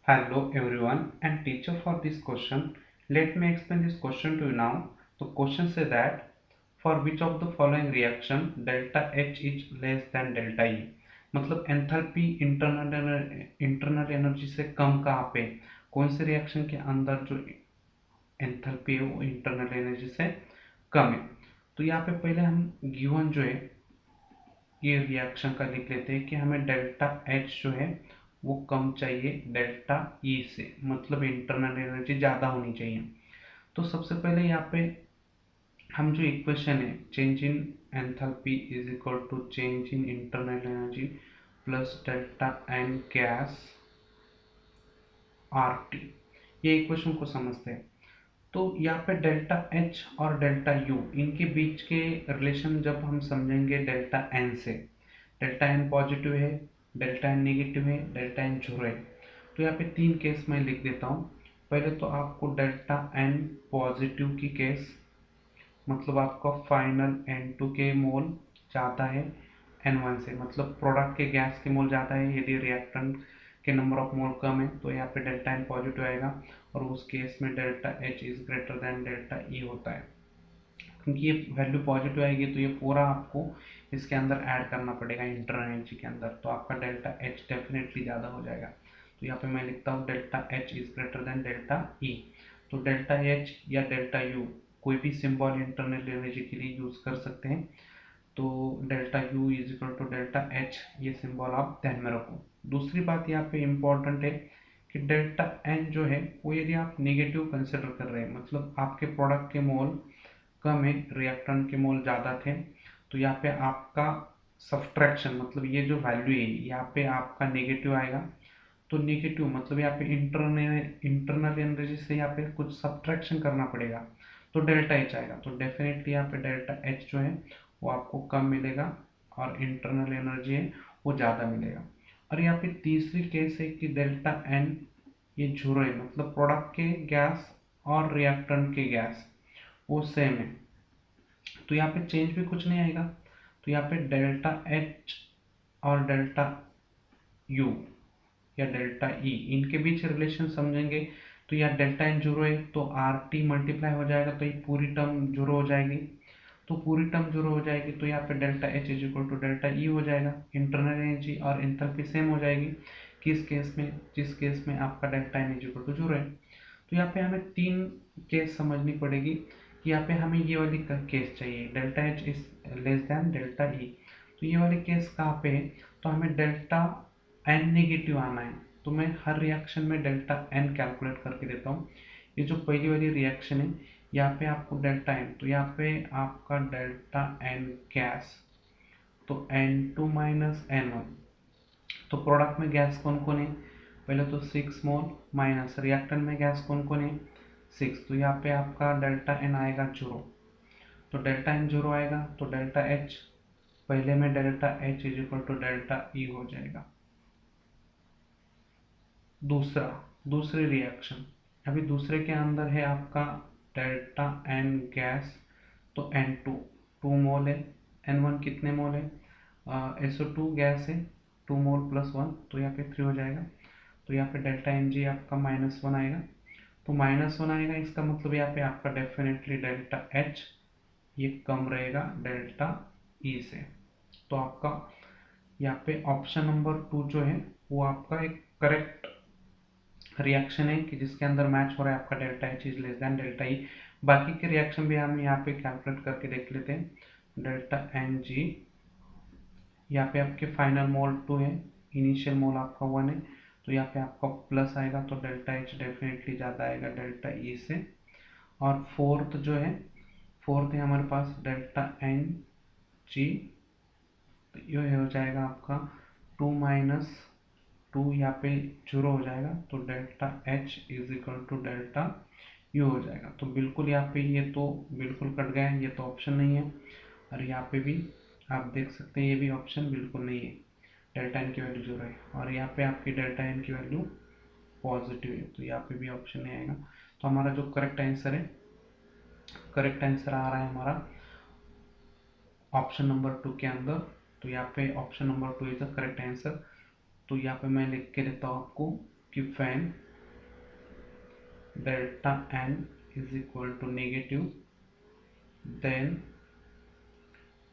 Hello everyone and teacher for this question. Let me explain this question to you now. The question says that for which of the following reaction delta H is less than delta E. मतलब enthalpy internal energy से कम कहाँ पे, कौन से reaction के अंदर जो enthalpy है वो इंटरनल एनर्जी से कम है। तो यहाँ पे पहले हम गिवन जो है ये रिएक्शन का लिख लेते हैं कि हमें डेल्टा एच जो है वो कम चाहिए डेल्टा ई से, मतलब इंटरनल एनर्जी ज़्यादा होनी चाहिए। तो सबसे पहले यहाँ पे हम जो इक्वेशन है change in enthalpy is equal to change in internal energy plus delta N gas R T, ये इक्वेशन को समझते हैं। तो यहाँ पे डेल्टा एच और डेल्टा यू इनके बीच के रिलेशन जब हम समझेंगे डेल्टा एन से, डेल्टा एन पॉजिटिव है, डेल्टा एन नेगेटिव है, डेल्टा एन जीरो है। तो यहाँ पे तीन केस मैं लिख देता हूँ। पहले तो आपको डेल्टा एन पॉजिटिव की केस, मतलब आपका फाइनल एन टू के मोल ज़्यादा है एन वन से, मतलब प्रोडक्ट के गैस के मोल ज़्यादा है। यदि रिएक्टेंट के नंबर ऑफ मोल कम है तो यहाँ पे डेल्टा एन पॉजिटिव आएगा और उस केस में delta H is greater than delta E होता है। क्योंकि ये वैल्यू पॉजिटिव आएगी तो ये पूरा आपको इसके अंदर ऐड करना पड़ेगा इंटरनल एनर्जी के अंदर, तो आपका डेल्टा एच डेफिनेटली ज़्यादा हो जाएगा। तो यहाँ पे मैं लिखता हूँ delta H is greater than delta E. तो डेल्टा एच या डेल्टा यू कोई भी सिंबल इंटरनल एनर्जी के लिए यूज़ कर सकते हैं। तो delta U is equal to delta H, ये सिंबल आप ध्यान में रखो। दूसरी बात यहाँ पे इम्पोर्टेंट है कि डेल्टा एन जो है वो यदि आप नेगेटिव कंसिडर कर रहे हैं, मतलब आपके प्रोडक्ट के मोल कम है, रिएक्टेंट के मोल ज़्यादा थे, तो यहाँ पे आपका सब्ट्रैक्शन, मतलब ये जो वैल्यू है यहाँ पे आपका नेगेटिव आएगा। तो नेगेटिव मतलब यहाँ पे इंटरनल एनर्जी से यहाँ पे कुछ सब्ट्रैक्शन करना पड़ेगा, तो डेल्टा एच आएगा। तो डेफिनेटली यहाँ पे डेल्टा एच जो है वो आपको कम मिलेगा और इंटरनल एनर्जी है वो ज़्यादा मिलेगा। और यहाँ पे तीसरी केस है कि डेल्टा एन ये जीरो है, मतलब प्रोडक्ट के गैस और रिएक्टेंट के गैस वो सेम है, तो यहाँ पे चेंज भी कुछ नहीं आएगा। तो यहाँ पे डेल्टा एच और डेल्टा यू या डेल्टा ई इनके बीच रिलेशन समझेंगे। तो यहाँ डेल्टा एन जीरो है तो आर टी मल्टीप्लाई हो जाएगा, तो ये पूरी टर्म जीरो हो जाएगी। तो पूरी टर्म जीरो हो जाएगी तो यहाँ पे delta H is equal to delta E हो जाएगा। इंटरनल एनर्जी और एंथैल्पी सेम हो जाएगी किस केस में, जिस केस में आपका delta N is equal to zero है। तो यहाँ पे हमें तीन केस समझनी पड़ेगी कि यहाँ पे हमें ये वाली केस चाहिए delta H is less than delta E. तो ये वाले केस कहाँ पे है, तो हमें डेल्टा एन नेगेटिव आना है। तो मैं हर रिएक्शन में डेल्टा एन कैलकुलेट करके देता हूँ। ये जो पहली वाली रिएक्शन है यहाँ पे आपको डेल्टा एन, तो यहाँ पे आपका डेल्टा एन गैस, तो N two minus N one. तो प्रोडक्ट में गैस कौन कौन है, पहले तो 6 मोल माइनस रिएक्टेंट में गैस कौन कौन है 6, तो यहाँ पे आपका डेल्टा एन आएगा जीरो। तो डेल्टा एन जीरो आएगा तो डेल्टा एच, पहले में delta H is equal to delta E हो जाएगा। दूसरी रिएक्शन, अभी दूसरे के अंदर है आपका डेल्टा एन गैस, तो एन टू 2 मोल है, एन वन कितने मोल है, एसओ टू गैस है 2 मोल प्लस वन, तो यहाँ पे 3 हो जाएगा। तो यहाँ पे डेल्टा एन जी आपका -1 आएगा। तो -1 आएगा इसका मतलब यहाँ पे आपका डेफिनेटली डेल्टा एच ये कम रहेगा डेल्टा ई से। तो आपका यहाँ पे ऑप्शन नंबर 2 जो है वो आपका एक करेक्ट रिएक्शन है कि जिसके अंदर मैच हो रहा है आपका delta H is less than delta E. बाकी के रिएक्शन भी हम यहाँ पे कैलकुलेट करके देख लेते हैं। डेल्टा एन जी यहाँ पे आपके फाइनल मोल 2 है, इनिशियल मोल आपका 1 है, तो यहाँ पे आपका प्लस आएगा तो डेल्टा एच डेफिनेटली ज़्यादा आएगा डेल्टा ई से। और फोर्थ है हमारे पास डेल्टा एन जी, तो ये हो जाएगा आपका 2 - 2, यहाँ पे जीरो हो जाएगा तो delta H is equal to delta U हो जाएगा। तो बिल्कुल यहाँ पे ये तो बिल्कुल कट गया है, ये तो ऑप्शन नहीं है। और यहाँ पे भी आप देख सकते हैं ये भी ऑप्शन बिल्कुल नहीं है, डेल्टा एन की वैल्यू जीरो है और यहाँ पे आपकी डेल्टा एन की वैल्यू पॉजिटिव है, तो यहाँ पे भी ऑप्शन नहीं आएगा। तो हमारा जो करेक्ट आंसर है, करेक्ट आंसर आ रहा है हमारा ऑप्शन नंबर 2 के अंदर। तो यहाँ पे option number 2 is the correct answer. तो यहाँ पे मैं लिख के देता हूँ आपको कि फैन delta N is equal to negative, then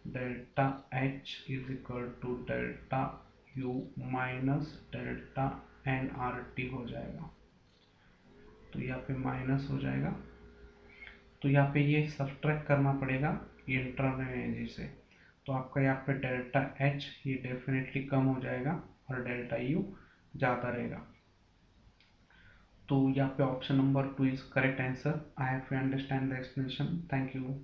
delta H is equal to delta U minus delta N R T हो जाएगा। तो यहाँ पे माइनस हो जाएगा, तो यहाँ पे ये सब्ट्रैक्ट करना पड़ेगा ये इंटरनल एनर्जी से। तो आपका यहाँ पे डेल्टा एच ये डेफिनेटली कम हो जाएगा और डेल्टा यू ज़्यादा रहेगा। तो यहाँ पे option number 2 is correct answer. I have to understand the explanation. Thank you.